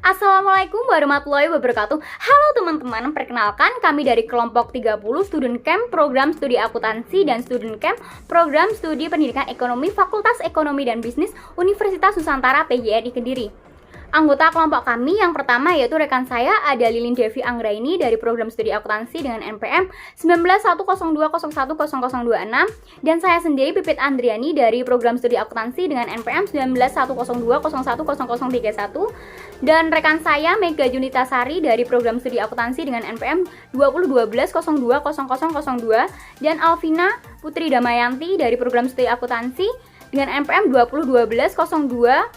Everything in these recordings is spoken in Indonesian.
Assalamualaikum warahmatullahi wabarakatuh. Halo teman-teman, perkenalkan kami dari kelompok 30 Student Camp Program Studi Akuntansi dan Student Camp Program Studi Pendidikan Ekonomi Fakultas Ekonomi dan Bisnis Universitas Nusantara PGRI Kediri. Anggota kelompok kami yang pertama yaitu rekan saya ada Lilin Devi Anggraini dari program studi akuntansi dengan NPM 1910201026 dan saya sendiri Pipit Andriani dari program studi akuntansi dengan NPM 1910201031 dan rekan saya Mega Junita Sari dari program studi akuntansi dengan NPM 2012020002 dan Alvina Putri Damayanti dari program studi akuntansi dengan NPM 2012020117.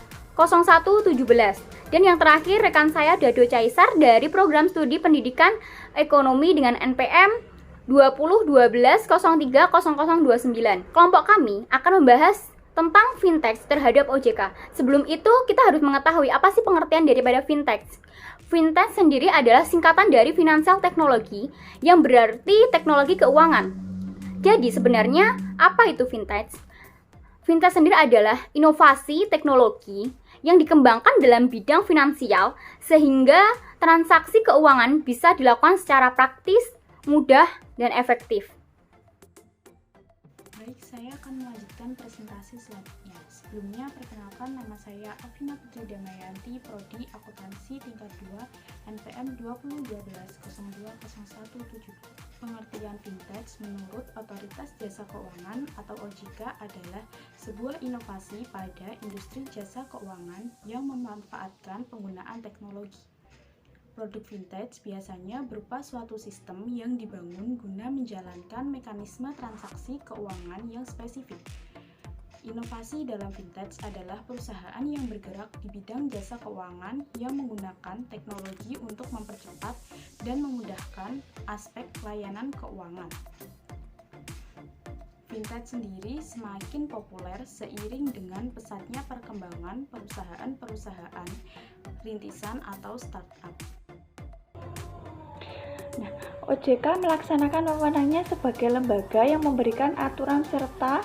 Dan yang terakhir rekan saya Dado Caisar dari program studi pendidikan ekonomi dengan NPM 2012030029. Kelompok kami akan membahas tentang fintech terhadap OJK. Sebelum itu kita harus mengetahui apa sih pengertian daripada fintech. Fintech sendiri adalah singkatan dari financial technology yang berarti teknologi keuangan. Jadi sebenarnya apa itu fintech? Fintech sendiri adalah inovasi teknologi yang dikembangkan dalam bidang finansial sehingga transaksi keuangan bisa dilakukan secara praktis, mudah, dan efektif. Baik, saya akan melanjutkan presentasi selanjutnya. Sebelumnya, perkenalkan nama saya Alvina Putri Damayanti, Prodi Akuntansi tingkat 2, NPM 2012020117. Pengertian fintech menurut Otoritas Jasa Keuangan atau OJK adalah sebuah inovasi pada industri jasa keuangan yang memanfaatkan penggunaan teknologi. Produk fintech biasanya berupa suatu sistem yang dibangun guna menjalankan mekanisme transaksi keuangan yang spesifik. Inovasi dalam fintech adalah perusahaan yang bergerak di bidang jasa keuangan yang menggunakan teknologi untuk mempercepat dan memudahkan aspek layanan keuangan. Fintech sendiri semakin populer seiring dengan pesatnya perkembangan perusahaan-perusahaan rintisan atau startup. OJK melaksanakan wewenangnya sebagai lembaga yang memberikan aturan serta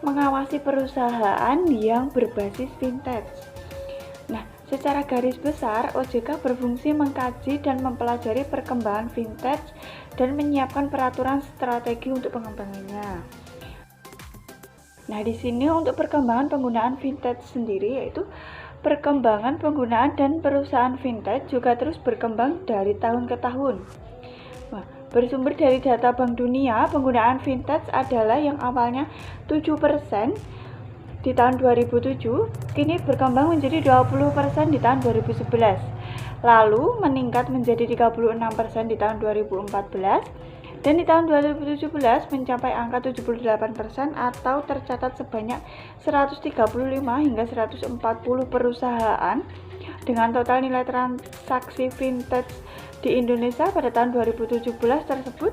mengawasi perusahaan yang berbasis fintech. Secara garis besar, OJK berfungsi mengkaji dan mempelajari perkembangan fintech dan menyiapkan peraturan strategi untuk pengembangannya. Di sini untuk perkembangan penggunaan fintech sendiri yaitu perkembangan penggunaan dan perusahaan fintech juga terus berkembang dari tahun ke tahun. Bersumber dari data Bank Dunia, penggunaan fintech adalah yang awalnya 7% di tahun 2007, kini berkembang menjadi 20% di tahun 2011. Lalu meningkat menjadi 36% di tahun 2014 dan di tahun 2017 mencapai angka 78% atau tercatat sebanyak 135 hingga 140 perusahaan dengan total nilai transaksi fintech di Indonesia pada tahun 2017 tersebut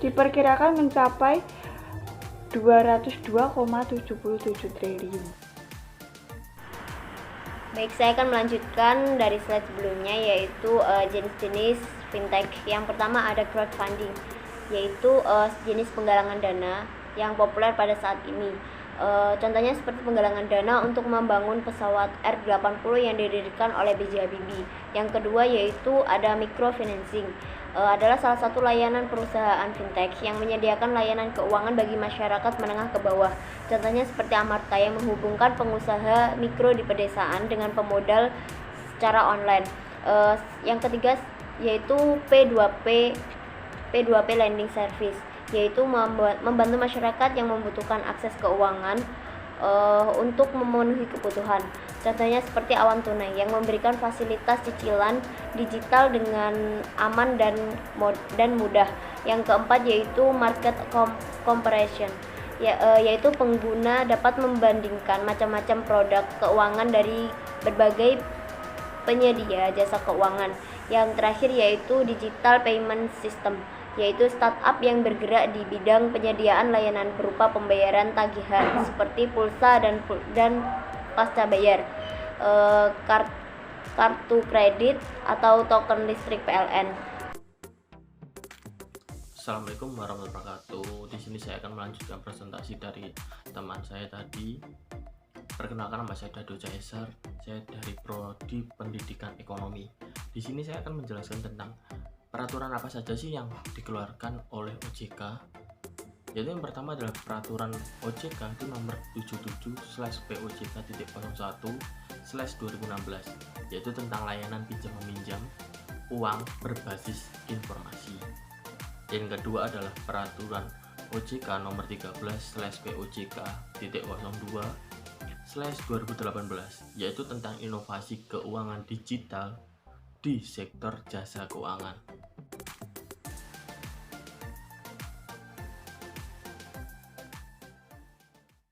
diperkirakan mencapai 202,77 triliun. Baik, saya akan melanjutkan dari slide sebelumnya yaitu jenis-jenis fintech. Yang pertama ada crowdfunding, yaitu jenis penggalangan dana yang populer pada saat ini. Contohnya seperti penggalangan dana untuk membangun pesawat R80 yang didirikan oleh B.J. Habibie. Yang kedua yaitu ada microfinancing, adalah salah satu layanan perusahaan fintech yang menyediakan layanan keuangan bagi masyarakat menengah ke bawah. Contohnya seperti Amarta yang menghubungkan pengusaha mikro di pedesaan dengan pemodal secara online. Yang ketiga yaitu P2P Lending Service, yaitu membantu masyarakat yang membutuhkan akses keuangan untuk memenuhi kebutuhan. Contohnya seperti Awan Tunai yang memberikan fasilitas cicilan digital dengan aman dan mudah. Yang keempat yaitu market comparison, yaitu pengguna dapat membandingkan macam-macam produk keuangan dari berbagai penyedia jasa keuangan. Yang terakhir yaitu digital payment system, yaitu startup yang bergerak di bidang penyediaan layanan berupa pembayaran tagihan seperti pulsa dan pasca bayar, kartu kredit atau token listrik PLN. Assalamualaikum warahmatullahi wabarakatuh. Di sini saya akan melanjutkan presentasi dari teman saya tadi. Perkenalkan, nama saya Dado Caisar. Saya dari Prodi Pendidikan Ekonomi. Di sini saya akan menjelaskan tentang peraturan apa saja sih yang dikeluarkan oleh OJK. Yaitu yang pertama adalah peraturan OJK itu nomor 77/POJK.01/2016, yaitu tentang layanan pinjam meminjam uang berbasis informasi. Yang kedua adalah peraturan OJK nomor 13/POJK.02/2018, yaitu tentang inovasi keuangan digital di sektor jasa keuangan.